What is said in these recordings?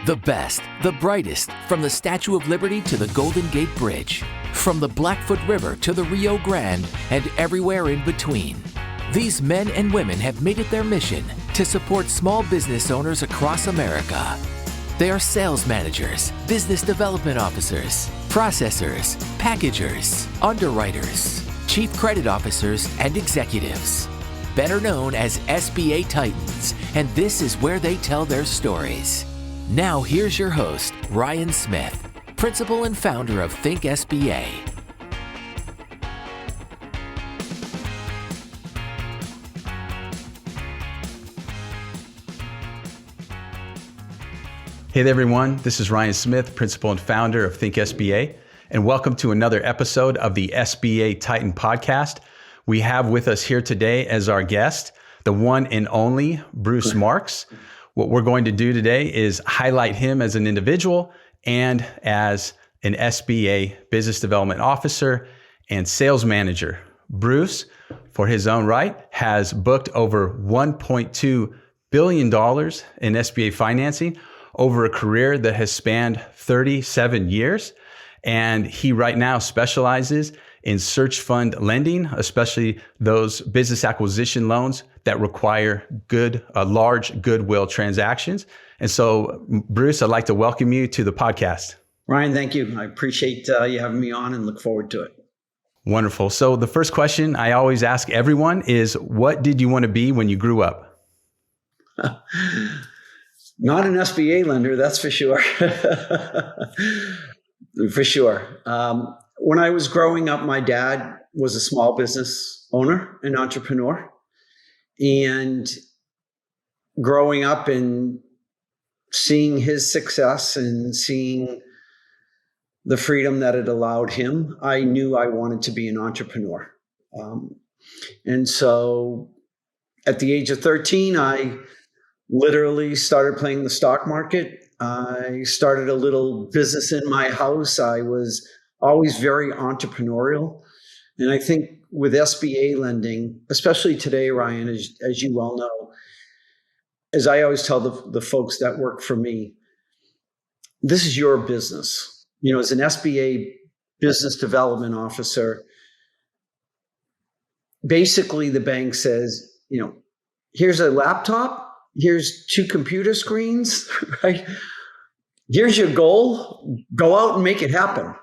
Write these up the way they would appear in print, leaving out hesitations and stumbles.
The best, the brightest, from the Statue of Liberty to the Golden Gate Bridge, from the Blackfoot River to the Rio Grande, and everywhere in between. These men and women have made it their mission to support small business owners across America. They are sales managers, business development officers, processors, packagers, underwriters, chief credit officers, and executives. Better known as SBA Titans, and this is where they tell their stories. Now here's your host, Ryan Smith, principal and founder of Think SBA. Hey there, everyone. This is Ryan Smith, principal and founder of Think SBA, and welcome to another episode of the SBA Titan podcast. We have with us here today as our guest, the one and only Bruce Marks. What we're going to do today is highlight him as an individual and as an SBA business development officer and sales manager. Bruce, for his own right, has booked over $1.2 billion in SBA financing over a career that has spanned 37 years. And he right now specializes in search fund lending, especially those business acquisition loans that require large goodwill transactions. And so, Bruce, I'd like to welcome you to the podcast. Ryan, thank you. I appreciate you having me on and look forward to it. Wonderful. So the first question I always ask everyone is, what did you want to be when you grew up? Not an SBA lender, that's for sure. For sure. When I was growing up, my dad was a small business owner, an entrepreneur. And growing up and seeing his success and seeing the freedom that it allowed him, I knew I wanted to be an entrepreneur. And so at the age of 13, I literally started playing the stock market. I started a little business in my house. I was always very entrepreneurial. And I think with SBA lending, especially today, Ryan, as you well know, as I always tell the folks that work for me, this is your business. You know, as an SBA business development officer, basically the bank says, you know, here's a laptop, here's 2 computer screens, right? Here's your goal, go out and make it happen.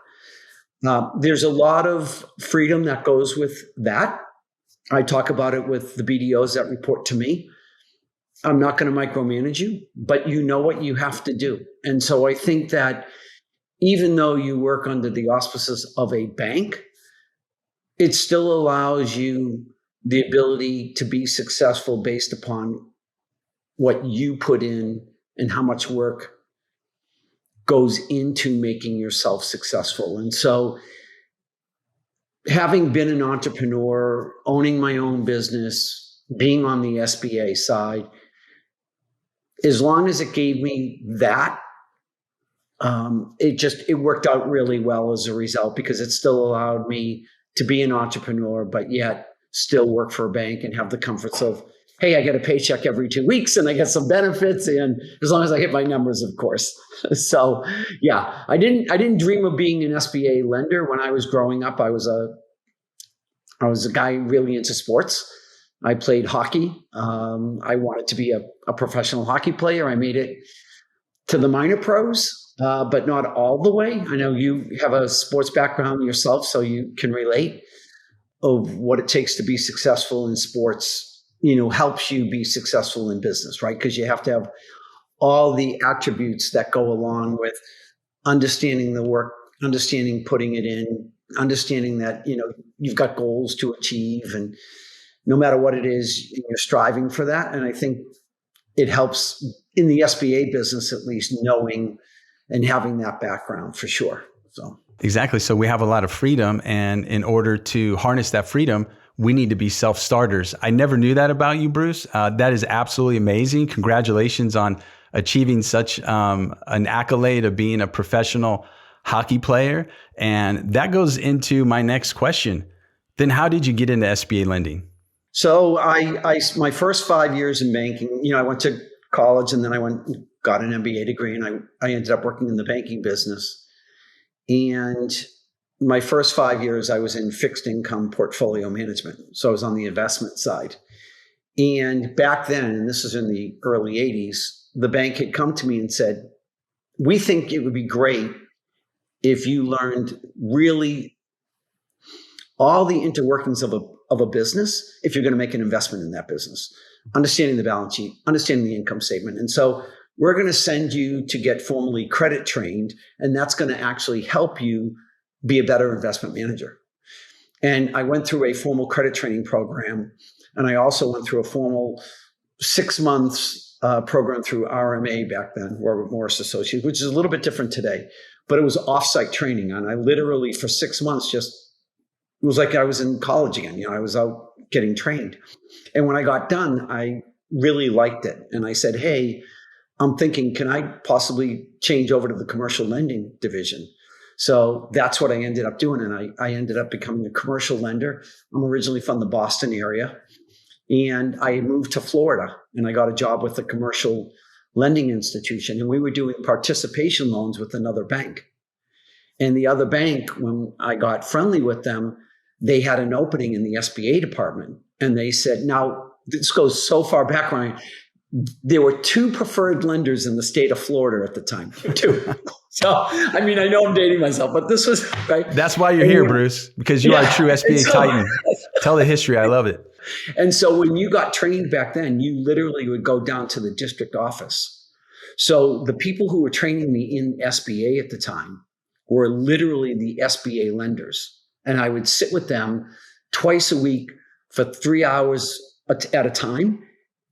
There's a lot of freedom that goes with that. I talk about it with the BDOs that report to me. I'm not going to micromanage you, but you know what you have to do. And so I think that even though you work under the auspices of a bank, it still allows you the ability to be successful based upon what you put in and how much work goes into making yourself successful. And so having been an entrepreneur, owning my own business, being on the SBA side, as long as it gave me that, it worked out really well as a result, because it still allowed me to be an entrepreneur, but yet still work for a bank and have the comforts of, hey, I get a paycheck every 2 weeks and I get some benefits, and as long as I hit my numbers, of course. So yeah, I didn't dream of being an SBA lender when I was growing up. I was a guy really into sports. I played hockey. I wanted to be a professional hockey player. I made it to the minor pros, but not all the way. I know you have a sports background yourself, so you can relate of what it takes to be successful in sports. You know, helps you be successful in business, right? Because you have to have all the attributes that go along with understanding the work, understanding putting it in, understanding that, you know, you've got goals to achieve, and no matter what it is, you're striving for that. And I think it helps in the SBA business, at least, knowing and having that background for sure. So exactly. So we have a lot of freedom, and in order to harness that freedom, we need to be self-starters. I never knew that about you, Bruce. That is absolutely amazing. Congratulations on achieving such an accolade of being a professional hockey player. And that goes into my next question. Then how did you get into SBA lending? So I my first 5 years in banking, you know, I went to college and then I went got an MBA degree, and I ended up working in the banking business. And my first 5 years, I was in fixed income portfolio management. So I was on the investment side. And back then, and this is in the early 80s, the bank had come to me and said, we think it would be great if you learned really all the interworkings of a business if you're going to make an investment in that business, understanding the balance sheet, understanding the income statement. And so we're going to send you to get formally credit trained, and that's going to actually help you be a better investment manager. And I went through a formal credit training program, and I also went through a formal 6 months program through RMA back then, Robert Morris Associates, which is a little bit different today, but it was offsite training. And I literally for 6 months it was like I was in college again. I was out getting trained. And when I got done, I really liked it. And I said, hey, I'm thinking, can I possibly change over to the commercial lending division? So that's what I ended up doing. And I ended up becoming a commercial lender. I'm originally from the Boston area. And I moved to Florida, and I got a job with a commercial lending institution. And we were doing participation loans with another bank. And the other bank, when I got friendly with them, they had an opening in the SBA department. And they said, now, this goes so far back, Ryan, there were 2 preferred lenders in the state of Florida at the time. 2. So, I mean, I know I'm dating myself, but this was, right? That's why you're here, Bruce, because you are a true SBA Titan. Tell the history. I love it. And so when you got trained back then, you literally would go down to the district office. So the people who were training me in SBA at the time were literally the SBA lenders. And I would sit with them twice a week for 3 hours at a time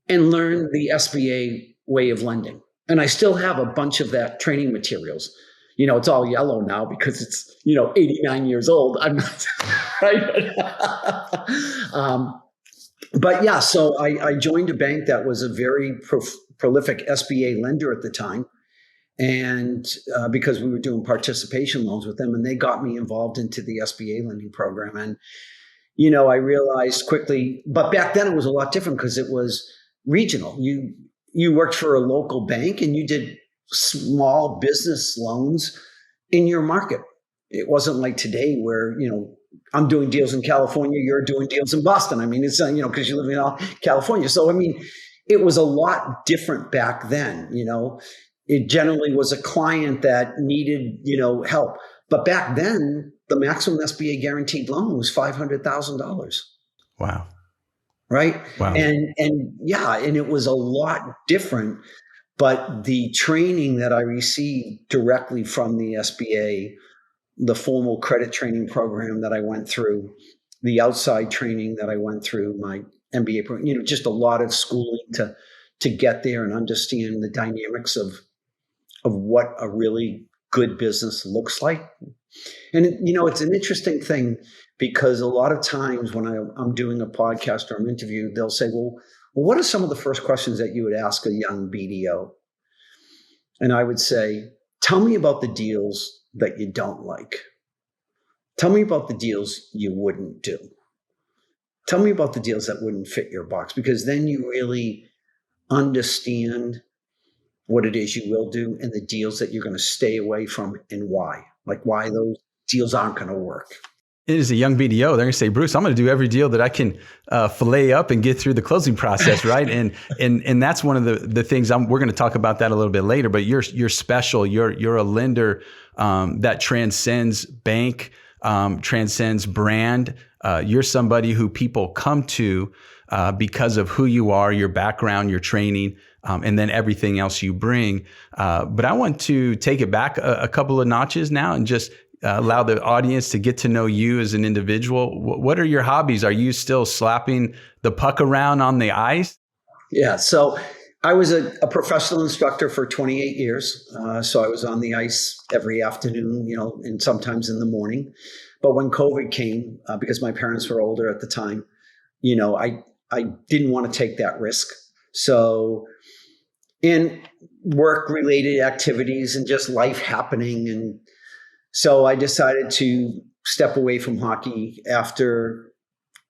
and learn the SBA way of lending. And I still have a bunch of that training materials. It's all yellow now because it's, 89 years old. I'm not, right? But yeah, so I joined a bank that was a very prolific SBA lender at the time. And because we were doing participation loans with them, and they got me involved into the SBA lending program. And, I realized quickly, but back then it was a lot different because it was regional. You worked for a local bank and you did small business loans in your market. It wasn't like today where, I'm doing deals in California, you're doing deals in Boston. I mean, it's, because you live in California. So, I mean, it was a lot different back then. It generally was a client that needed, help. But back then, the maximum SBA guaranteed loan was $500,000. Wow. Right. Wow. And it was a lot different. But the training that I received directly from the SBA, the formal credit training program that I went through, the outside training that I went through, my MBA program, just a lot of schooling to get there and understand the dynamics of what a really good business looks like. And, it's an interesting thing because a lot of times when I'm doing a podcast or an interview, they'll say, well, what are some of the first questions that you would ask a young BDO? And I would say, tell me about the deals that you don't like. Tell me about the deals you wouldn't do. Tell me about the deals that wouldn't fit your box, because then you really understand what it is you will do and the deals that you're going to stay away from and why, like why those deals aren't going to work. It is a young BDO. They're going to say, Bruce, I'm going to do every deal that I can fillet up and get through the closing process, right? And that's one of the things we're going to talk about that a little bit later. But you're special. You're a lender that transcends bank, transcends brand. You're somebody who people come to because of who you are, your background, your training, and then everything else you bring. But I want to take it back a couple of notches now and just allow the audience to get to know you as an individual. What are your hobbies? Are you still slapping the puck around on the ice? Yeah. So I was a professional instructor for 28 years. So I was on the ice every afternoon, and sometimes in the morning. But when COVID came, because my parents were older at the time, I didn't want to take that risk. So in work-related activities and just life happening, and so I decided to step away from hockey after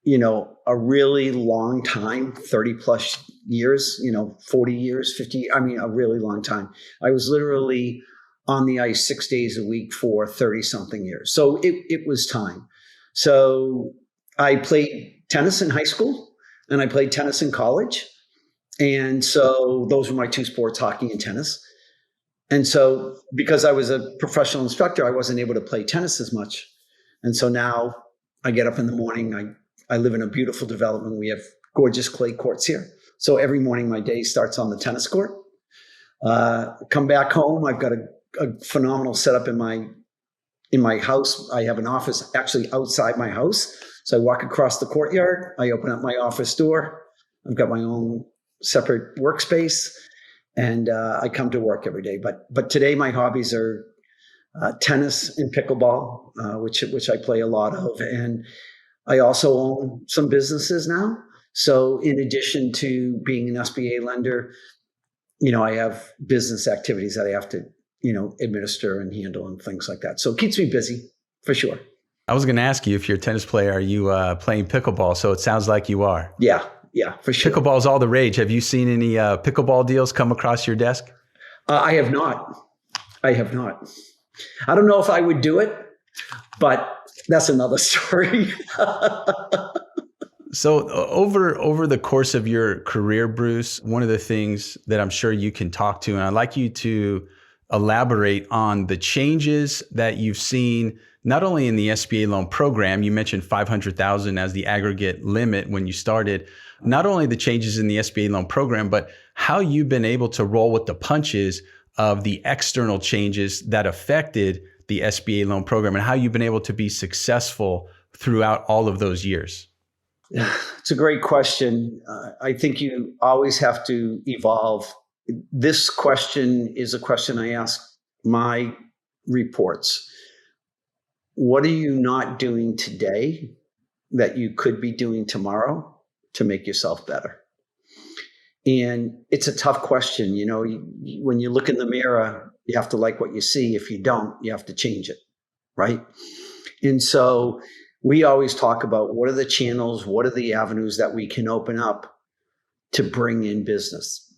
a really long time, 30 plus years, 40 years, 50, a really long time. I was literally on the ice 6 days a week for 30 something years. So it was time. So I played tennis in high school and I played tennis in college. And so those were my two sports, hockey and tennis. And so because I was a professional instructor, I wasn't able to play tennis as much. And so now I get up in the morning, I live in a beautiful development. We have gorgeous clay courts here. So every morning my day starts on the tennis court. Come back home. I've got a phenomenal setup in my house. I have an office actually outside my house. So I walk across the courtyard. I open up my office door. I've got my own separate workspace, and I come to work every day. But today my hobbies are tennis and pickleball, which I play a lot of, and I also own some businesses now. So in addition to being an SBA lender, I have business activities that I have to, administer and handle and things like that. So it keeps me busy for sure. I was going to ask you, if you're a tennis player, are you playing pickleball? So it sounds like you are. Yeah, for sure. Pickleball's all the rage. Have you seen any pickleball deals come across your desk? I have not. I don't know if I would do it, but that's another story. So over the course of your career, Bruce, one of the things that I'm sure you can talk to, and I'd like you to elaborate on the changes that you've seen, not only in the SBA loan program. You mentioned $500,000 as the aggregate limit when you started. Not only the changes in the SBA loan program, but how you've been able to roll with the punches of the external changes that affected the SBA loan program, and how you've been able to be successful throughout all of those years. It's a great question. I think you always have to evolve. This question is a question I ask my reports. What are you not doing today that you could be doing tomorrow to make yourself better? And it's a tough question. When you look in the mirror, you have to like what you see. If you don't, you have to change it, right? And so we always talk about what are the channels, what are the avenues that we can open up to bring in business.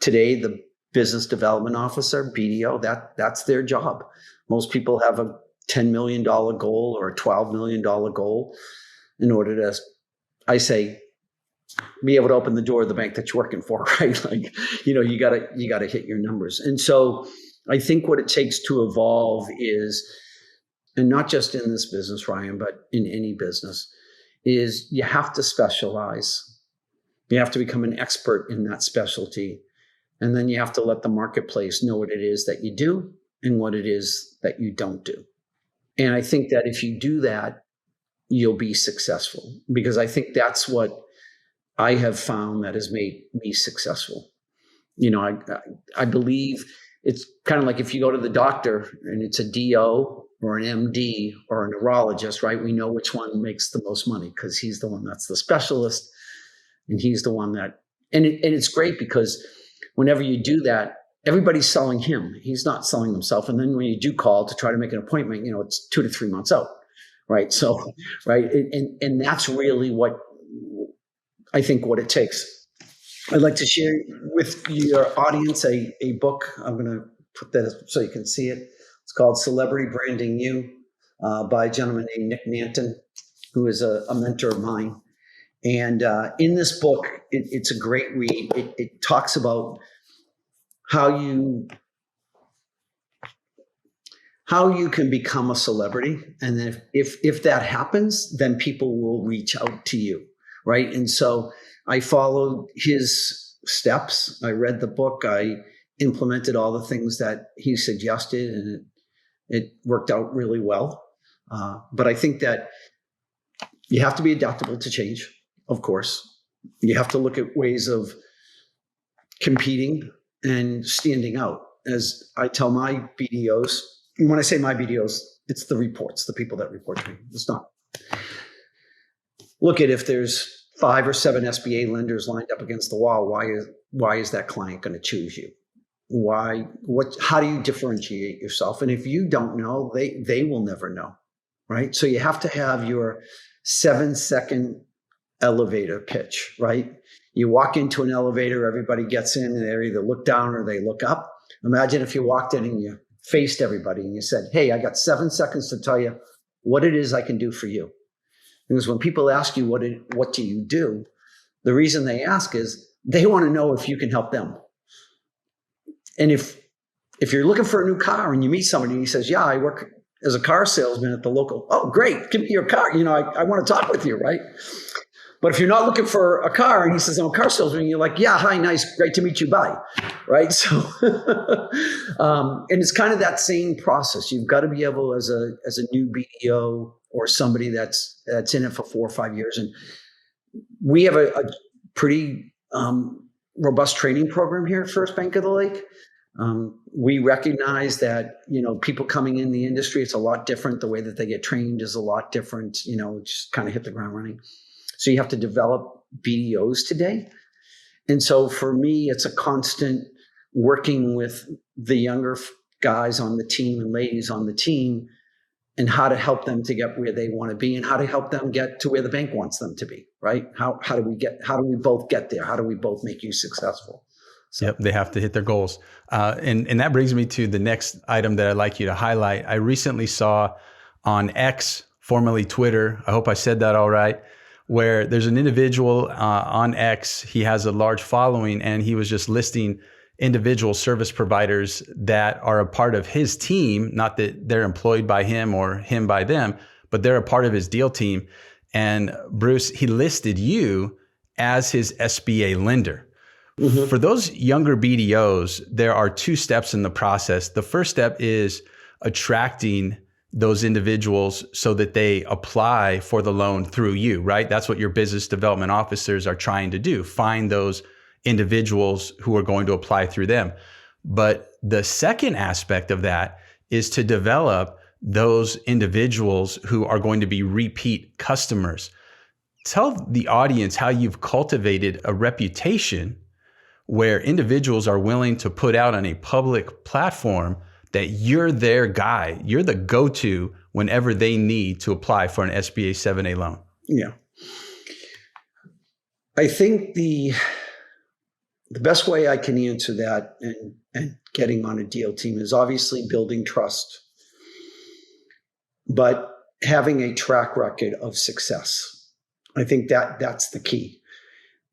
Today, the business development officer, BDO, that's their job. Most people have a $10 million goal or a $12 million goal in order to, I say, be able to open the door of the bank that you're working for, right? Like, you gotta hit your numbers. And so I think what it takes to evolve is, and not just in this business, Ryan, but in any business, is you have to specialize. You have to become an expert in that specialty. And then you have to let the marketplace know what it is that you do and what it is that you don't do. And I think that if you do that, you'll be successful, because I think that's what I have found that has made me successful. I believe it's kind of like if you go to the doctor and it's a DO or an MD or a neurologist, right? We know which one makes the most money because he's the one that's the specialist, and he's the one that, and it's great because whenever you do that, everybody's selling him. He's not selling himself. And then when you do call to try to make an appointment, it's 2 to 3 months out, right? So, right. And that's really what I think what it takes. I'd like to share with your audience a book. I'm going to put that so you can see it. It's called Celebrity Branding You by a gentleman named Nick Nanton, who is a mentor of mine. And in this book, it's a great read. It talks about how you can become a celebrity. And then if that happens, then people will reach out to you, right? And so I followed his steps. I read the book. I implemented all the things that he suggested, and it worked out really well. But I think that you have to be adaptable to change, of course. You have to look at ways of competing and standing out. As I tell my BDOs, and when I say my BDOs, it's the reports, the people that report to me. It's not. Look at if there's 5 or 7 SBA lenders lined up against the wall, why is that client going to choose you? How do you differentiate yourself? And if you don't know, they will never know, right? So you have to have your 7-second elevator pitch, right? You walk into an elevator, everybody gets in, and they either look down or they look up. Imagine if you walked in and you faced everybody and you said, hey, I got 7 seconds to tell you what it is I can do for you. Because when people ask you, what do you do? The reason they ask is they want to know if you can help them. And if you're looking for a new car and you meet somebody and he says, yeah, I work as a car salesman at the local. Oh, great. Give me your car. I want to talk with you, right? But if you're not looking for a car and he says, I'm a car salesman, you're like, yeah, hi, nice, great to meet you, bye, right? So, and it's kind of that same process. You've got to be able, as a new BDO or somebody that's in it for 4 or 5 years, and we have a pretty robust training program here at First Bank of the Lake. We recognize that, people coming in the industry, it's a lot different. The way that they get trained is a lot different, just kind of hit the ground running. So you have to develop BDOs today. And so for me, it's a constant working with the younger guys on the team and ladies on the team and how to help them to get where they want to be and how to help them get to where the bank wants them to be, right? How do we both get there? How do we both make you successful? So. Yep, they have to hit their goals. And that brings me to the next item that I'd like you to highlight. I recently saw on X, formerly Twitter, I hope I said that all right, where there's an individual on X, he has a large following, and he was just listing individual service providers that are a part of his team, not that they're employed by him or him by them, but they're a part of his deal team. And Bruce, he listed you as his SBA lender. Mm-hmm. For those younger BDOs, there are 2 steps in the process. The first step is attracting those individuals so that they apply for the loan through you, right? That's what your business development officers are trying to do, find those individuals who are going to apply through them. But the second aspect of that is to develop those individuals who are going to be repeat customers. Tell the audience how you've cultivated a reputation where individuals are willing to put out on a public platform that you're their guy, you're the go-to whenever they need to apply for an SBA 7A loan. Yeah. I think the best way I can answer that and getting on a deal team is obviously building trust, but having a track record of success. I think that's the key.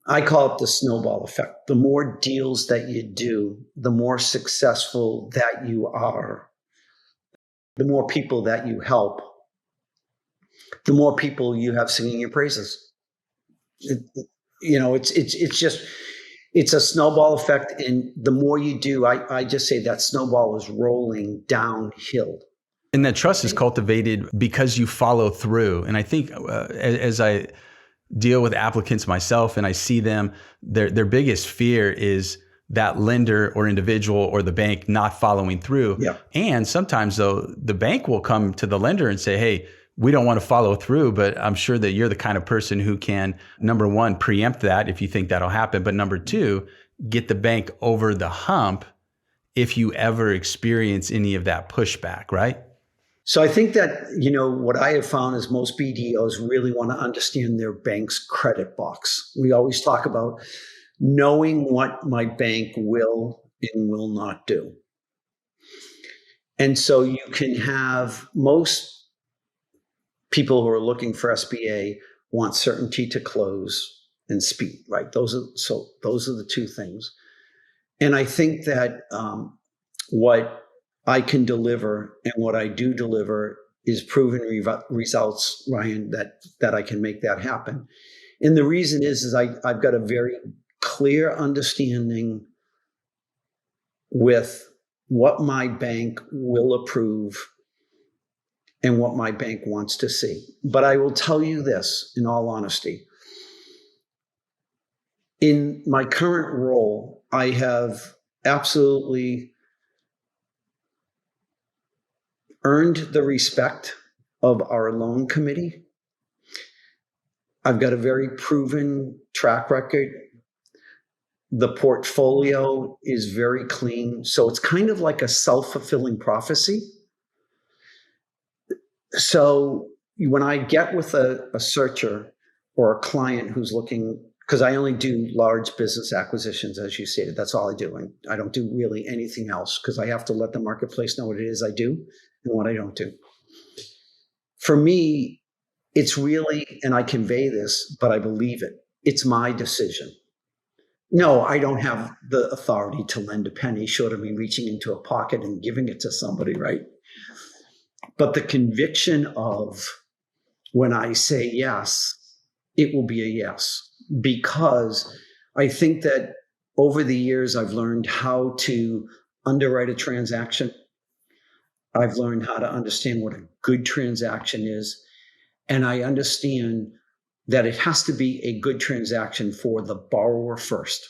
I call it the snowball effect. The more deals that you do, the more successful that you are, the more people that you help, the more people you have singing your praises. It's a snowball effect. And the more you do, I just say that snowball is rolling downhill. And that trust is cultivated because you follow through. And I think as I deal with applicants myself and I see them, their biggest fear is that lender or individual or the bank not following through. Yeah. And sometimes though, the bank will come to the lender and say, hey, we don't want to follow through, but I'm sure that you're the kind of person who can, number one, preempt that if you think that'll happen. But number two, get the bank over the hump if you ever experience any of that pushback, right? So I think that, what I have found is most BDOs really want to understand their bank's credit box. We always talk about knowing what my bank will and will not do. And so you can have most people who are looking for SBA want certainty to close and speed, right? Those are the 2 things. And I think that what I can deliver and what I do deliver is proven results, Ryan, that I can make that happen. And the reason is I've got a very clear understanding with what my bank will approve and what my bank wants to see. But I will tell you this in all honesty. In my current role, I have absolutely earned the respect of our loan committee. I've got a very proven track record. The portfolio is very clean. So it's kind of like a self-fulfilling prophecy. So when I get with a searcher or a client who's looking, because I only do large business acquisitions, as you stated. That's all I do. And I don't do really anything else because I have to let the marketplace know what it is I do and what I don't do. For me, it's really, and I convey this, but I believe it, it's my decision. No, I don't have the authority to lend a penny short of me reaching into a pocket and giving it to somebody, right? But the conviction of when I say yes, it will be a yes, because I think that over the years, I've learned how to underwrite a transaction. I've learned how to understand what a good transaction is. And I understand that it has to be a good transaction for the borrower first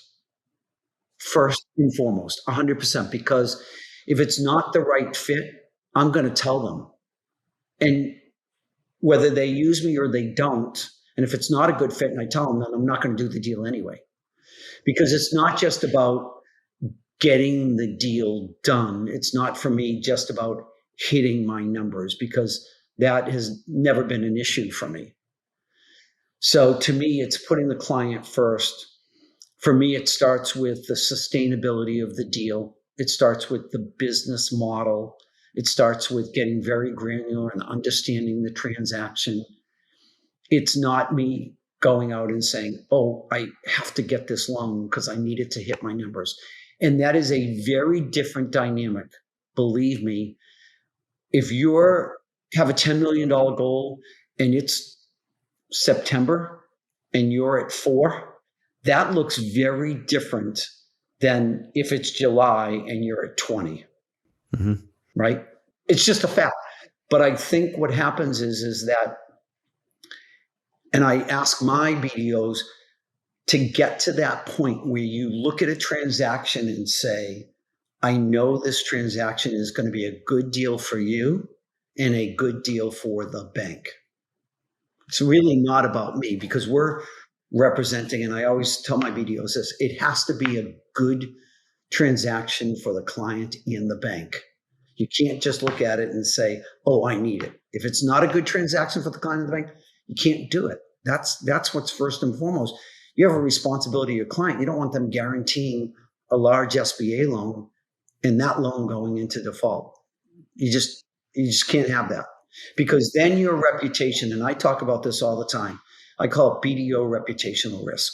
and foremost, 100%, because if it's not the right fit, I'm going to tell them. And whether they use me or they don't, and if it's not a good fit and I tell them, then I'm not going to do the deal anyway. Because it's not just about getting the deal done. It's not for me just about hitting my numbers, because that has never been an issue for me. So to me, it's putting the client first. For me, it starts with the sustainability of the deal. It starts with the business model. It starts with getting very granular and understanding the transaction. It's not me going out and saying, oh, I have to get this loan because I need it to hit my numbers. And that is a very different dynamic. Believe me, if you have a $10 million goal and it's September and you're at 4, that looks very different than if it's July and you're at 20, right? It's just a fact. But I think what happens is that, and I ask my BDOs to get to that point where you look at a transaction and say, I know this transaction is going to be a good deal for you and a good deal for the bank. It's really not about me, because we're representing, and I always tell my BDOs this, it has to be a good transaction for the client and the bank. You can't just look at it and say, oh, I need it. If it's not a good transaction for the client and the bank, you can't do it. That's what's first and foremost. You have a responsibility to your client. You don't want them guaranteeing a large SBA loan and that loan going into default. You just can't have that, because then your reputation, and I talk about this all the time, I call it BDO reputational risk.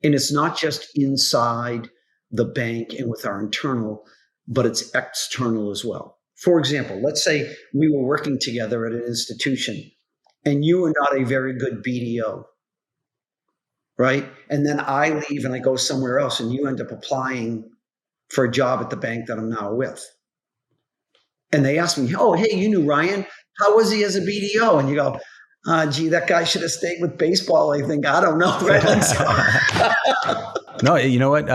And it's not just inside the bank and with our internal, but it's external as well. For example, let's say we were working together at an institution and you were not a very good BDO, right? And then I leave and I go somewhere else and you end up applying for a job at the bank that I'm now with. And they ask me, oh, hey, you knew Ryan. How was he as a BDO? And you go, gee, that guy should have stayed with baseball, I think. I don't know. No, you know what?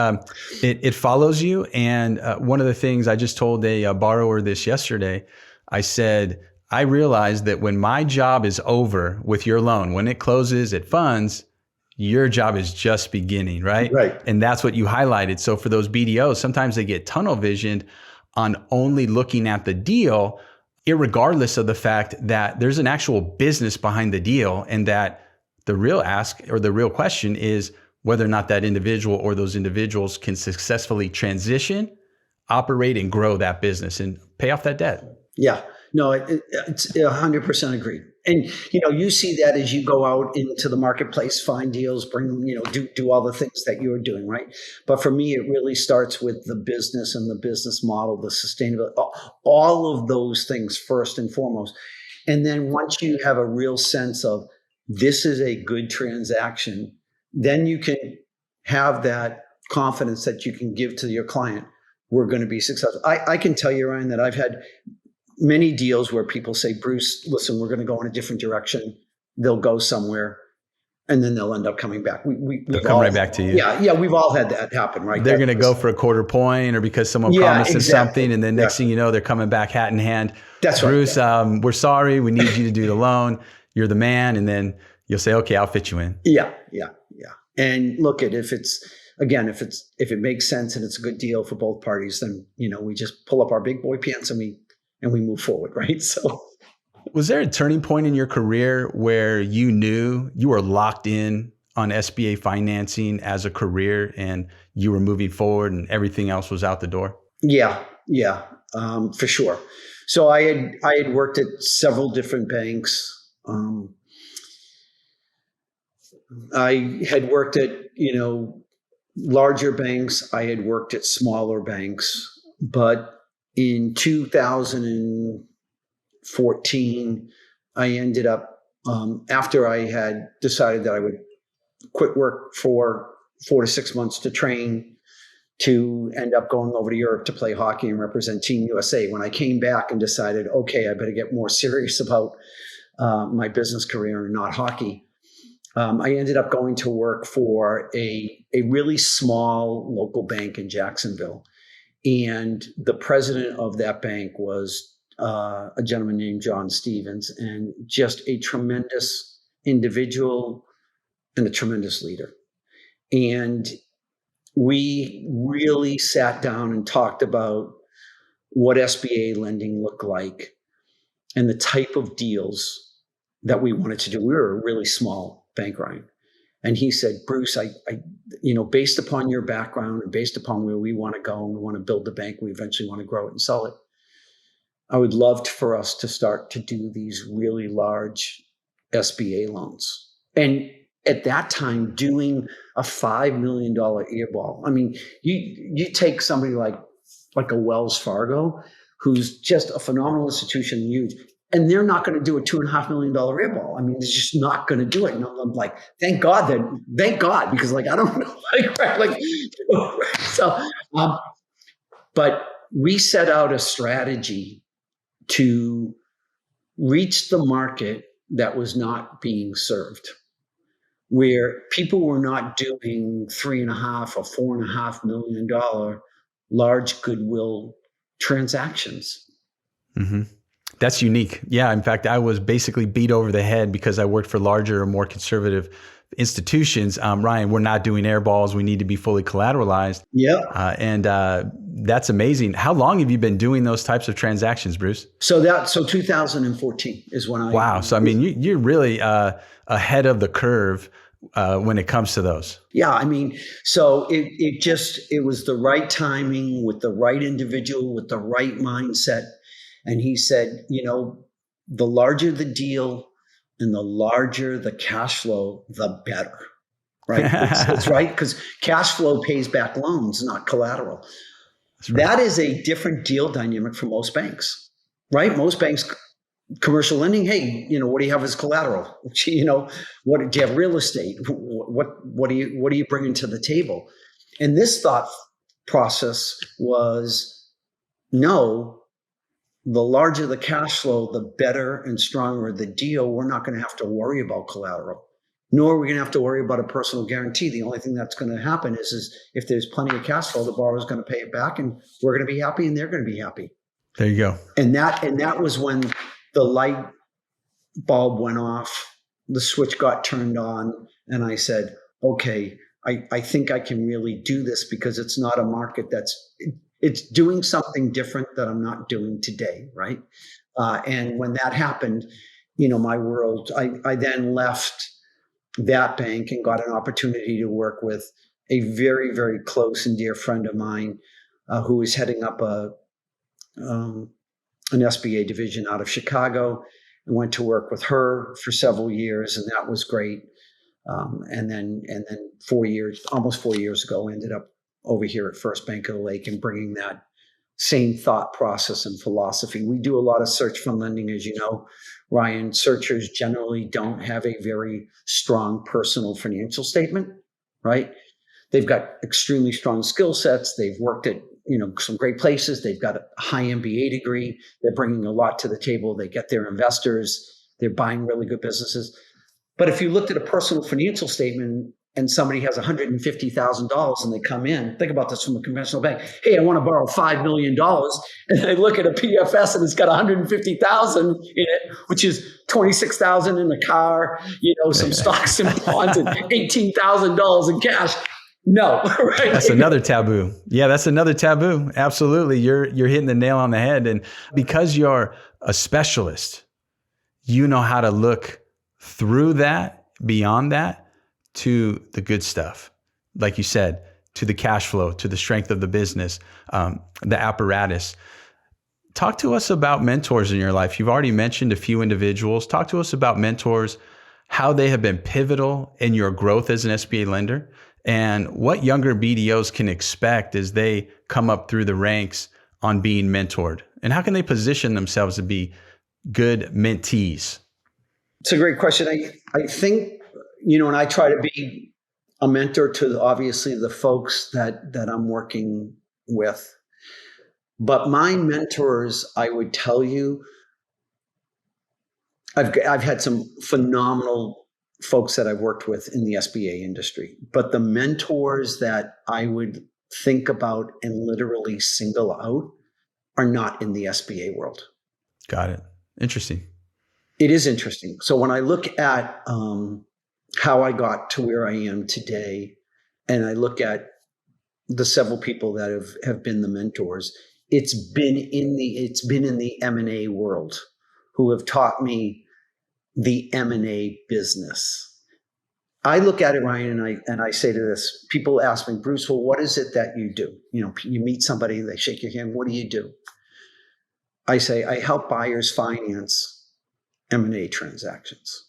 It follows you. And one of the things I just told a borrower this yesterday, I said, I realized that when my job is over with your loan, when it closes, it funds, your job is just beginning, right? Right. And that's what you highlighted. So for those BDOs, sometimes they get tunnel visioned on only looking at the deal, irregardless of the fact that there's an actual business behind the deal, and that the real ask or the real question is whether or not that individual or those individuals can successfully transition, operate, and grow that business and pay off that debt. Yeah, no, it's 100% agreed. And, you see that as you go out into the marketplace, find deals, bring them, do all the things that you're doing, right? But for me, it really starts with the business and the business model, the sustainability, all of those things first and foremost. And then once you have a real sense of this is a good transaction, then you can have that confidence that you can give to your client. We're going to be successful. I can tell you, Ryan, that I've had many deals where people say, Bruce, listen, we're going to go in a different direction. They'll go somewhere and then they'll end up coming back. They'll come right back to you. Yeah. We've all had that happen, right? They're going to go for a quarter point or because someone promised them something. And then next thing you know, they're coming back hat in hand. That's Bruce, right. We're sorry. We need you to do the loan. You're the man. And then you'll say, okay, I'll fit you in. Yeah. And look, if it makes sense and it's a good deal for both parties, then, we just pull up our big boy pants and we move forward, right? So Was there a turning point in your career where you knew you were locked in on SBA financing as a career and you were moving forward and everything else was out the door? Yeah, for sure. So I had worked at several different banks. I had worked at, larger banks. I had worked at smaller banks. But in 2014, I ended up, after I had decided that I would quit work for 4 to 6 months to train, to end up going over to Europe to play hockey and represent Team USA. When I came back and decided, okay, I better get more serious about my business career and not hockey, I ended up going to work for a really small local bank in Jacksonville. And the president of that bank was a gentleman named John Stevens, and just a tremendous individual and a tremendous leader. And we really sat down and talked about what SBA lending looked like and the type of deals that we wanted to do. We were a really small bank, Ryan. And he said, Bruce, I based upon your background and based upon where we want to go and we want to build the bank, we eventually want to grow it and sell it, I would love for us to start to do these really large SBA loans. And at that time, doing a $5 million airball. I mean, you take somebody like a Wells Fargo, who's just a phenomenal institution, huge, and they're not going to do a $2.5 million airball. I mean, they're just not going to do it. And I'm like, thank God, because I don't know, but we set out a strategy to reach the market that was not being served, where people were not doing $3.5 or $4.5 million large goodwill transactions. Mm-hmm. That's unique. Yeah. In fact, I was basically beat over the head because I worked for larger or more conservative institutions. Ryan, we're not doing airballs. We need to be fully collateralized. Yeah. And that's amazing. How long have you been doing those types of transactions, Bruce? So 2014 is when I. Wow. So, I mean, you're really ahead of the curve when it comes to those. Yeah. I mean, so it was the right timing with the right individual with the right mindset. And he said, the larger the deal and the larger the cash flow, the better, right? It's right, because cash flow pays back loans, not collateral. Right. That is a different deal dynamic for most banks, right? Most banks, commercial lending, hey, what do you have as collateral? What do you have real estate? What do you bring to the table? And this thought process was, no, the larger the cash flow, the better and stronger the deal. We're not going to have to worry about collateral, nor are we going to have to worry about a personal guarantee. The only thing that's going to happen is if there's plenty of cash flow, the borrower is going to pay it back, and we're going to be happy, and they're going to be happy. There you go. And that was when the light bulb went off, the switch got turned on, and I said, okay, I think I can really do this, because it's not a market it's doing something different that I'm not doing today, right? And when that happened, my world, I then left that bank and got an opportunity to work with a very, very close and dear friend of mine who was heading up an SBA division out of Chicago, and went to work with her for several years, and that was great. And then almost 4 years ago, ended up over here at First Bank of the Lake and bringing that same thought process and philosophy. We do a lot of search fund lending, as you know, Ryan. Searchers generally don't have a very strong personal financial statement, right? They've got extremely strong skill sets. They've worked at some great places. They've got a high MBA degree. They're bringing a lot to the table. They get their investors. They're buying really good businesses. But if you looked at a personal financial statement and somebody has $150,000 and they come in, think about this from a conventional bank. Hey, I want to borrow $5 million. And they look at a PFS and it's got $150,000 in it, which is $26,000 in the car, some stocks and bonds, and $18,000 in cash. No, right? That's another taboo. Yeah, that's another taboo. Absolutely. You're hitting the nail on the head. And because you're a specialist, you know how to look through that, beyond that, to the good stuff. Like you said, to the cash flow, to the strength of the business, the apparatus. Talk to us about mentors in your life. You've already mentioned a few individuals. Talk to us about mentors, how they have been pivotal in your growth as an SBA lender, and what younger BDOs can expect as they come up through the ranks on being mentored. And how can they position themselves to be good mentees? It's a great question. I think, and I try to be a mentor to obviously the folks that I'm working with. But my mentors, I would tell you, I've had some phenomenal folks that I've worked with in the SBA industry. But the mentors that I would think about and literally single out are not in the SBA world. Got it. Interesting. It is interesting. So when I look at how I got to where I am today, and I look at the several people that have been the mentors, it's been in the M&A world who have taught me the M&A business. I look at it, Ryan, and I say to this, people ask me, Bruce, well, what is it that you do? You meet somebody, they shake your hand, what do you do? I say, I help buyers finance M&A transactions.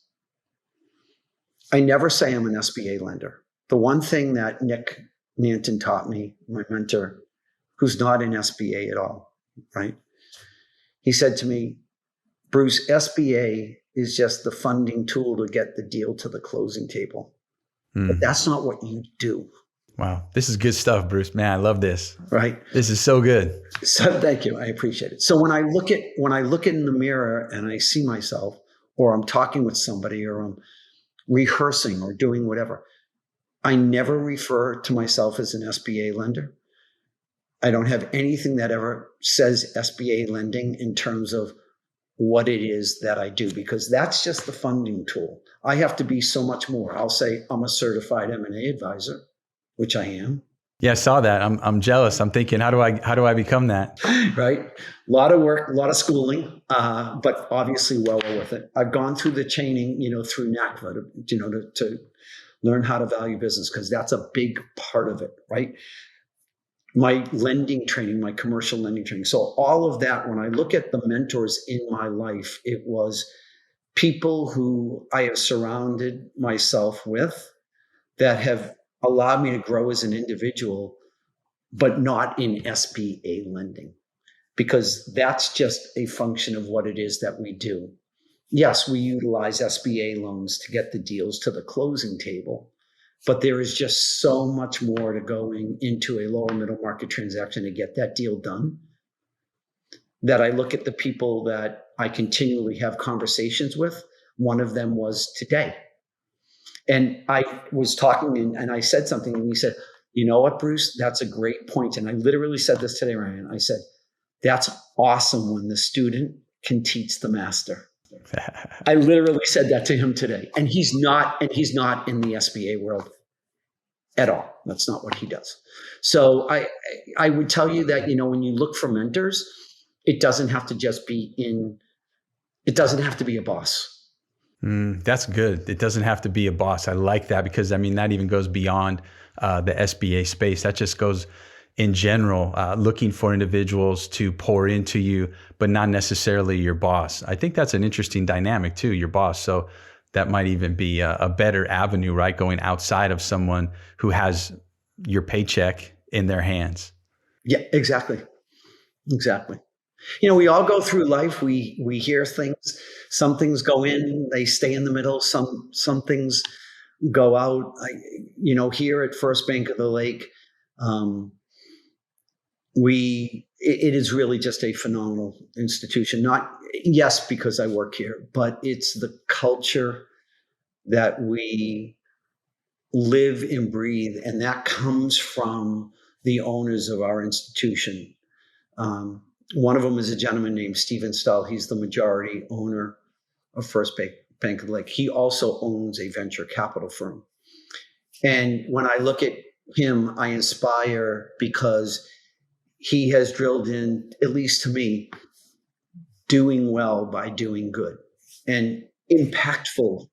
I never say I'm an SBA lender. The one thing that Nick Manton taught me, my mentor, who's not in SBA at all, right? He said to me, Bruce, SBA is just the funding tool to get the deal to the closing table. But that's not what you do. Wow. This is good stuff, Bruce. Man, I love this. Right. This is so good. So thank you. I appreciate it. So when I look in the mirror and I see myself, or I'm talking with somebody, or I'm rehearsing or doing whatever, I never refer to myself as an SBA lender. I don't have anything that ever says SBA lending in terms of what it is that I do, because that's just the funding tool. I have to be so much more. I'll say I'm a certified M&A advisor, which I am. Yeah, I saw that. I'm jealous. I'm thinking, how do I become that? Right. A lot of work, a lot of schooling, but obviously well worth it. I've gone through the training, through NACVA, to learn how to value business, because that's a big part of it, right? My lending training, my commercial lending training. So all of that, when I look at the mentors in my life, it was people who I have surrounded myself with that have allowed me to grow as an individual, but not in SBA lending, because that's just a function of what it is that we do. Yes, we utilize SBA loans to get the deals to the closing table, but there is just so much more to going into a lower middle market transaction to get that deal done, that I look at the people that I continually have conversations with. One of them was today. And I was talking and I said something, and he said, you know what, Bruce, that's a great point. And I literally said this today, Ryan. I said, that's awesome when the student can teach the master. I literally said that to him today. And he's not in the SBA world at all. That's not what he does. So I would tell you that, when you look for mentors, it doesn't have to just be it doesn't have to be a boss. That's good. It doesn't have to be a boss. I like that, because that even goes beyond the SBA space. That just goes in general, looking for individuals to pour into you, but not necessarily your boss. I think that's an interesting dynamic too, your boss. So that might even be a better avenue, right? Going outside of someone who has your paycheck in their hands. Yeah, exactly. Exactly. We all go through life. We hear things. Some things go in, they stay in the middle. Some things go out. Here at First Bank of the Lake, it is really just a phenomenal institution. Yes, because I work here, but it's the culture that we live and breathe, and that comes from the owners of our institution. One of them is a gentleman named Stephen Stahl. He's the majority owner of First Bank of the Lake. He also owns a venture capital firm. And when I look at him, I inspire, because he has drilled in, at least to me, doing well by doing good. And impactful,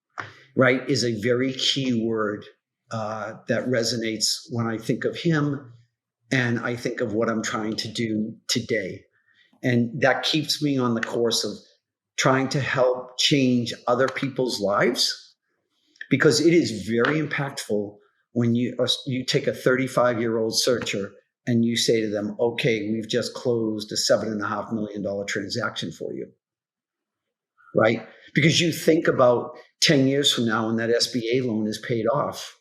right, is a very key word that resonates when I think of him and I think of what I'm trying to do today. And that keeps me on the course of trying to help change other people's lives, because it is very impactful when you take a 35-year-old searcher and you say to them, okay, we've just closed a $7.5 million transaction for you, right? Because you think about 10 years from now when that SBA loan is paid off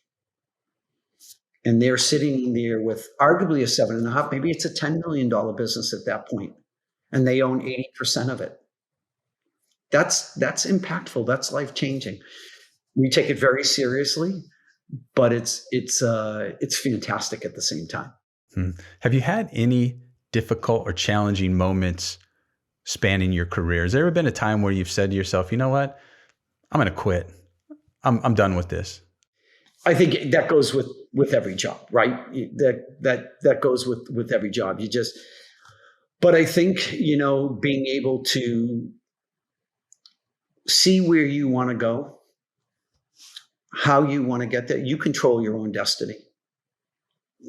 and they're sitting there with arguably a 7.5, maybe it's a $10 million business at that point, and they own 80% of it. That's impactful. That's life-changing. We take it very seriously, but it's fantastic at the same time. Have you had any difficult or challenging moments spanning your career? Has there ever been a time where you've said to yourself, you know what, I'm going to quit. I'm done with this? I think that goes with every job, right? That goes with every job. But I think, being able to see where you want to go, how you want to get there, you control your own destiny.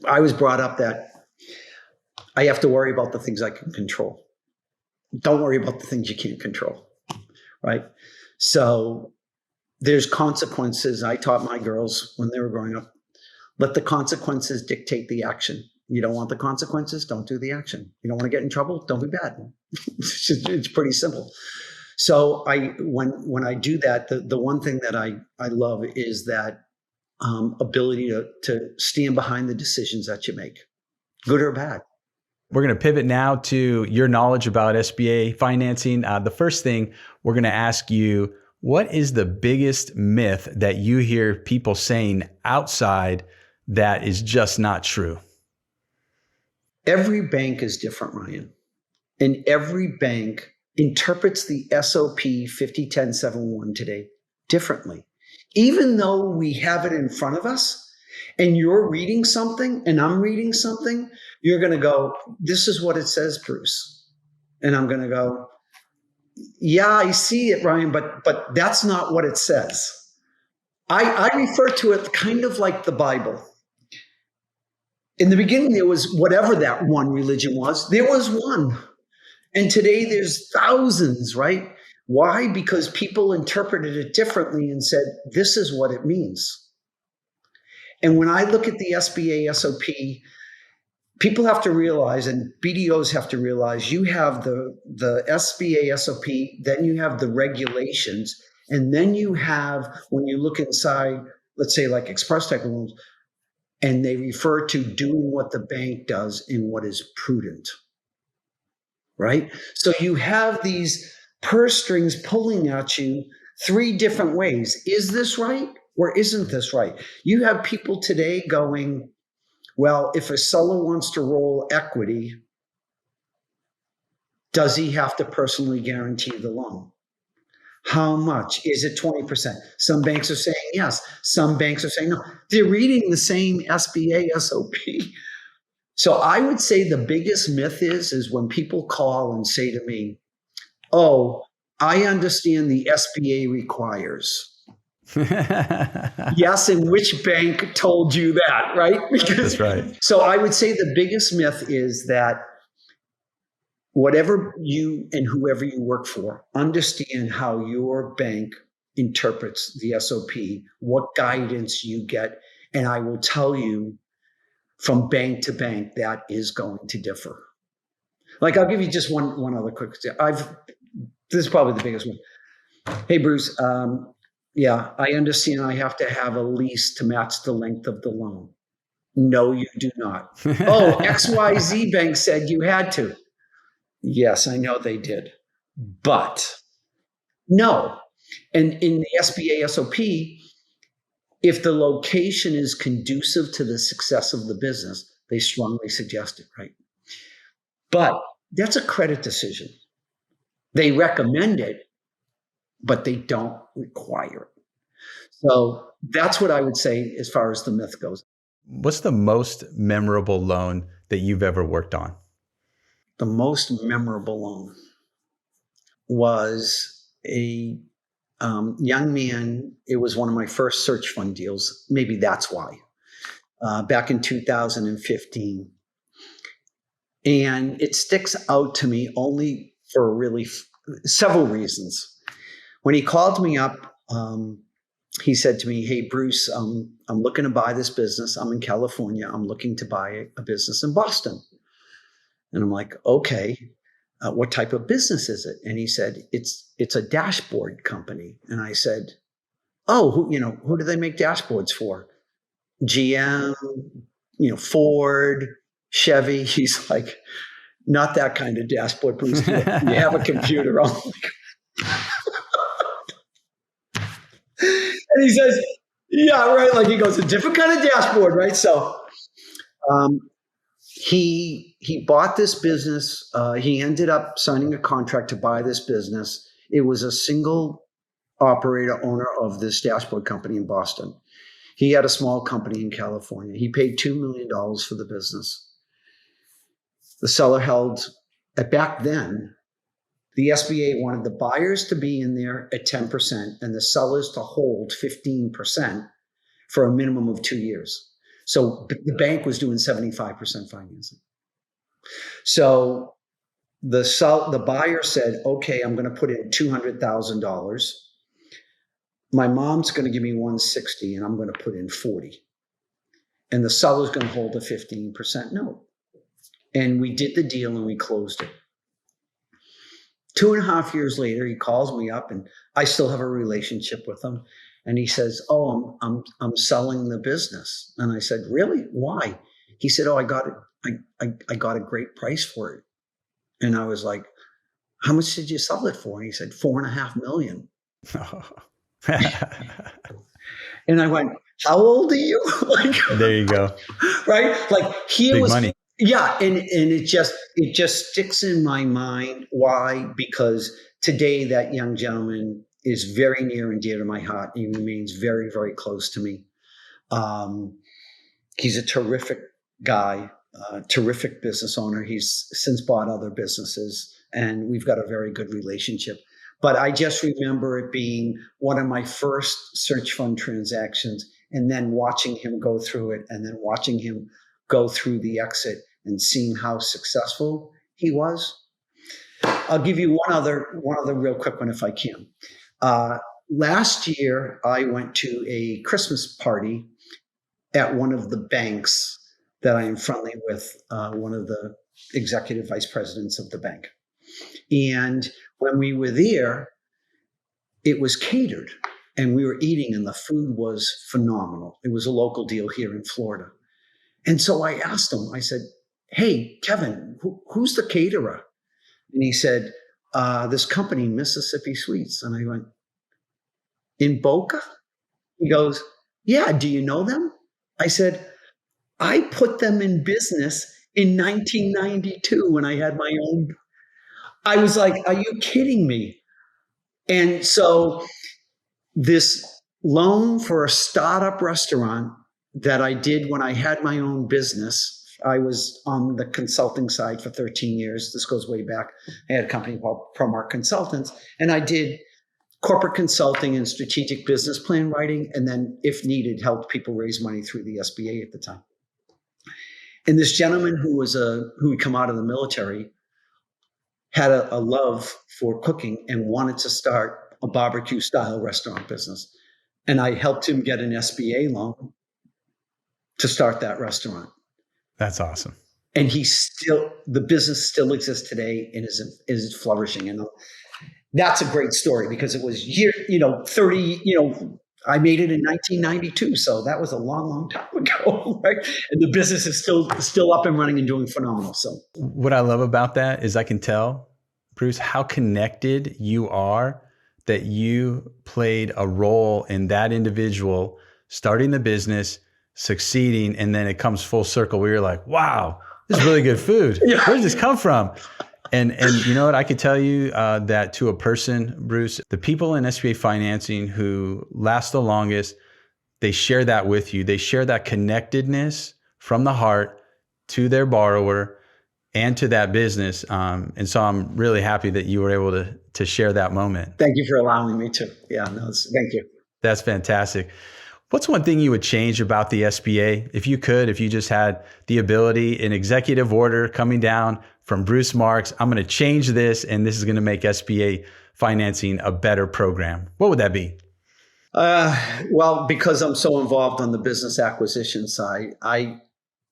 I was brought up that I have to worry about the things I can control. Don't worry about the things you can't control, right? So there's consequences. I taught my girls when they were growing up, let the consequences dictate the action. You don't want the consequences, don't do the action. You don't want to get in trouble, don't be bad. It's pretty simple. So when I do that, the one thing that I love is that ability to stand behind the decisions that you make, good or bad. We're going to pivot now to your knowledge about SBA financing. The first thing we're going to ask you, what is the biggest myth that you hear people saying outside that is just not true? Every bank is different, Ryan. And every bank interprets the SOP 501071 today differently. Even though we have it in front of us and you're reading something and I'm reading something, you're going to go, this is what it says, Bruce. And I'm going to go, yeah, I see it, Ryan, but that's not what it says. I refer to it kind of like the Bible. In the beginning, there was whatever that one religion was. There was one. And today there's thousands, right? Why? Because people interpreted it differently and said, this is what it means. And when I look at the SBA SOP, people have to realize, and BDOs have to realize, you have the SBA SOP, then you have the regulations, and then you have, when you look inside, let's say like Express Tech loans, and they refer to doing what the bank does in what is prudent, right? So you have these purse strings pulling at you three different ways. Is this right or isn't this right? You have people today going, well, if a seller wants to roll equity, does he have to personally guarantee the loan? How much? Is it 20%? Some banks are saying yes. Some banks are saying no. They're reading the same SBA SOP. So I would say the biggest myth is when people call and say to me, oh, I understand the SBA requires. Yes, and which bank told you that, right? That's right. So I would say the biggest myth is that whatever you and whoever you work for, understand how your bank interprets the SOP, what guidance you get, and I will tell you from bank to bank that is going to differ. Like I'll give you just one other quick example. This is probably the biggest one. Hey, Bruce, yeah, I understand I have to have a lease to match the length of the loan. No, you do not. Oh, XYZ Bank said you had to. Yes, I know they did. But no. And in the SBA SOP, if the location is conducive to the success of the business, they strongly suggest it, right? But that's a credit decision. They recommend it, but they don't require it. So that's what I would say as far as the myth goes. What's the most memorable loan that you've ever worked on? The most memorable loan was a young man. It was one of my first search fund deals. Maybe that's why. Back in 2015. And it sticks out to me only for really several reasons. When he called me up, he said to me, "Hey, Bruce, I'm looking to buy this business. I'm in California. I'm looking to buy a business in Boston." And I'm like, "Okay, what type of business is it?" And he said, "It's a dashboard company." And I said, "Oh, who do they make dashboards for? GM, Ford, Chevy?" He's like, "Not that kind of dashboard, Bruce. You have a computer." I'm like, and he says, "Yeah, right." Like he goes, "A different kind of dashboard, right?" So he bought this business. He ended up signing a contract to buy this business. It was a single operator owner of this dashboard company in Boston. He had a small company in California. He paid $2 million for the business. The seller held, back then, the SBA wanted the buyers to be in there at 10% and the sellers to hold 15% for a minimum of 2 years. So the bank was doing 75% financing. So the buyer said, "Okay, I'm going to put in $200,000. My mom's going to give me $160,000 and I'm going to put in $40,000. And the seller's going to hold a 15% note." And we did the deal and we closed it. 2.5 years later, he calls me up, and I still have a relationship with him. And he says, "Oh, I'm selling the business." And I said, "Really? Why?" He said, "Oh, I got it. I got a great price for it." And I was like, "How much did you sell it for?" And he said, $4.5 million. And I went, "How old are you?" Like, there you go. Right? Like Big money. Yeah, and it just sticks in my mind. Why? Because today that young gentleman is very near and dear to my heart. He remains very, very close to me. He's a terrific guy, terrific business owner. He's since bought other businesses, and we've got a very good relationship. But I just remember it being one of my first search fund transactions, and then watching him go through it, and then watching him go through the exit and seeing how successful he was. I'll give you one other real quick one if I can. Last year, I went to a Christmas party at one of the banks that I am friendly with, one of the executive vice presidents of the bank. And when we were there, it was catered and we were eating and the food was phenomenal. It was a local deal here in Florida. And so I asked him, I said, "Hey, Kevin, who's the caterer?" And he said, "This company, Mississippi Sweets." And I went, "In Boca?" He goes, "Yeah, do you know them?" I said, "I put them in business in 1992 when I had my own." I was like, "Are you kidding me?" And so this loan for a startup restaurant that I did when I had my own business, I was on the consulting side for 13 years. This goes way back. I had a company called ProMark Consultants, and I did corporate consulting and strategic business plan writing, and then, if needed, helped people raise money through the SBA at the time. And this gentleman who had come out of the military had a love for cooking and wanted to start a barbecue-style restaurant business. And I helped him get an SBA loan to start that restaurant. That's awesome. And the business still exists today and is flourishing. And that's a great story because it was 30, I made it in 1992. So that was a long, long time ago, right? And the business is still up and running and doing phenomenal. So what I love about that is I can tell, Bruce, how connected you are, that you played a role in that individual starting the business, succeeding, and then it comes full circle where you're like, "Wow, this is really good food. Where does this come from?" And you know what? I could tell you that to a person, Bruce, the people in SBA financing who last the longest, they share that with you. They share that connectedness from the heart to their borrower. and to that business. And so I'm really happy that you were able to share that moment. Thank you for allowing me to. Yeah, no, thank you. That's fantastic. What's one thing you would change about the SBA? If you just had the ability, an executive order coming down from Bruce Marks, I'm going to change this, and this is going to make SBA financing a better program. What would that be? Well, because I'm so involved on the business acquisition side, I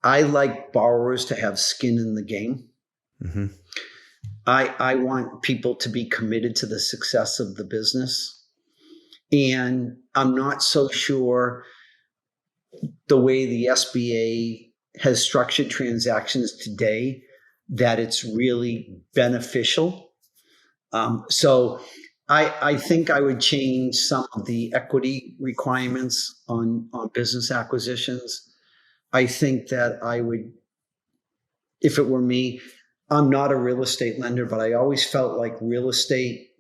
like borrowers to have skin in the game. Mm-hmm. I want people to be committed to the success of the business. And I'm not so sure the way the SBA has structured transactions today that it's really beneficial. So I think I would change some of the equity requirements on business acquisitions. I think that I would, if it were me, I'm not a real estate lender, but I always felt like real estate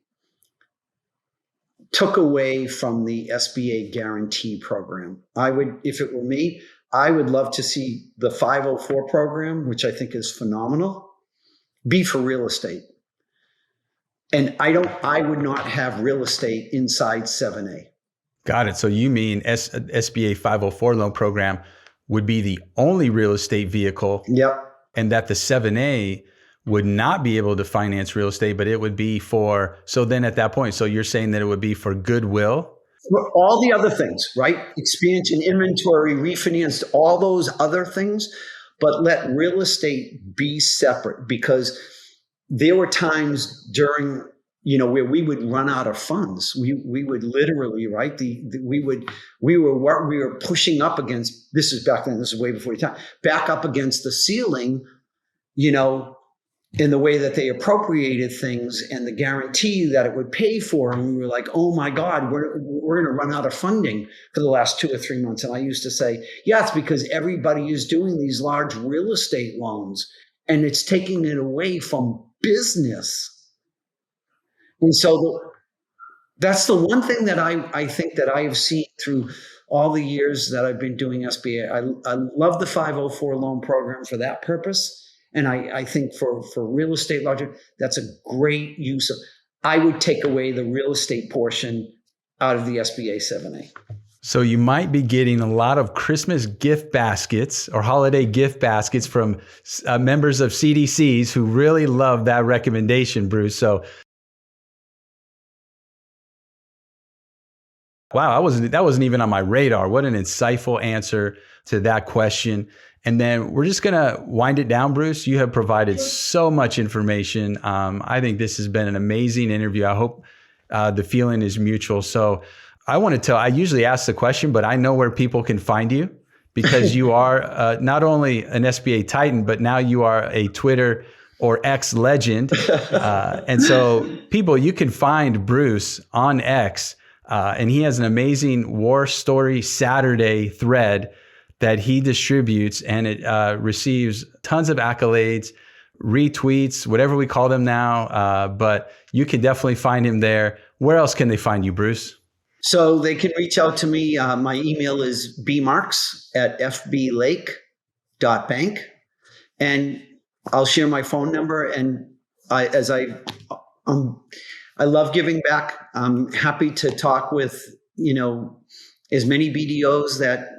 took away from the SBA guarantee program. I would, if it were me, I would love to see the 504 program, which I think is phenomenal, be for real estate. And I would not have real estate inside 7A. Got it. So you mean SBA 504 loan program would be the only real estate vehicle. Yep. And that the 7A would not be able to finance real estate, but it would be for, so then at that point, so you're saying that it would be for goodwill? For all the other things, right? Expansion, inventory, refinance, all those other things, but let real estate be separate, because there were times during, where we would run out of funds. We would literally, right? We were pushing up against, this is back then, this is way before your time, back up against the ceiling, in the way that they appropriated things and the guarantee that it would pay for. And we were like, oh my God, we're going to run out of funding for the last 2 or 3 months. And I used to say, yeah, it's because everybody is doing these large real estate loans and it's taking it away from business. And so that's the one thing that I think that I have seen through all the years that I've been doing SBA. I love the 504 loan program for that purpose. And I think for real estate logic, that's a great use of, I would take away the real estate portion out of the SBA 7A. So you might be getting a lot of Christmas gift baskets or holiday gift baskets from members of CDCs who really love that recommendation, Bruce. So wow, that wasn't even on my radar. What an insightful answer to that question. And then we're just going to wind it down, Bruce. You have provided so much information. I think this has been an amazing interview. I hope the feeling is mutual. So I usually ask the question, but I know where people can find you, because you are not only an SBA Titan, but now you are a Twitter or X legend. And so people, you can find Bruce on X, and he has an amazing War Story Saturday thread that he distributes, and it receives tons of accolades, retweets, whatever we call them now. But you can definitely find him there. Where else can they find you, Bruce? So they can reach out to me. My email is bmarks@fblake.bank. And I'll share my phone number. And I love giving back. I'm happy to talk with, as many BDOs that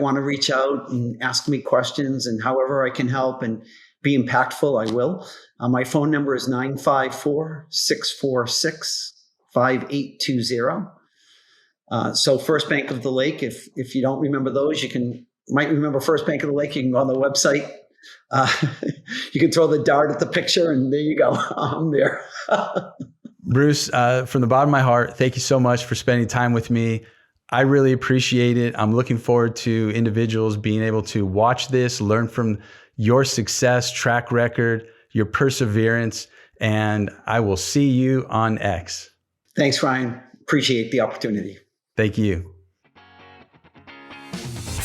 want to reach out and ask me questions, and however I can help and be impactful, I will. My phone number is 954-646-5820. So First Bank of the Lake, if you don't remember those, might remember First Bank of the Lake. You can go on the website. You can throw the dart at the picture, and there you go. I'm there. Bruce, from the bottom of my heart, thank you so much for spending time with me. I really appreciate it. I'm looking forward to individuals being able to watch this, learn from your success, track record, your perseverance, and I will see you on X. Thanks, Ryan. Appreciate the opportunity. Thank you.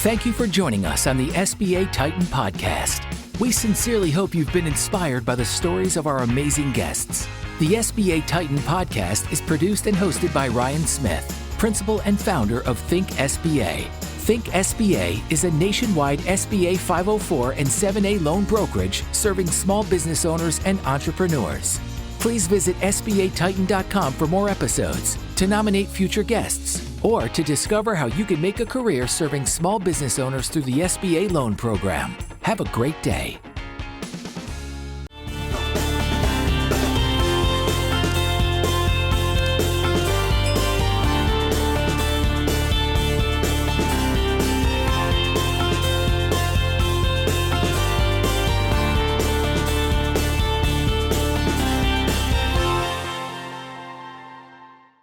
Thank you for joining us on the SBA Titan podcast. We sincerely hope you've been inspired by the stories of our amazing guests. The SBA Titan podcast is produced and hosted by Ryan Smith, principal and founder of Think SBA. Think SBA is a nationwide SBA 504 and 7A loan brokerage serving small business owners and entrepreneurs. Please visit SBATitan.com for more episodes, to nominate future guests, or to discover how you can make a career serving small business owners through the SBA loan program. Have a great day.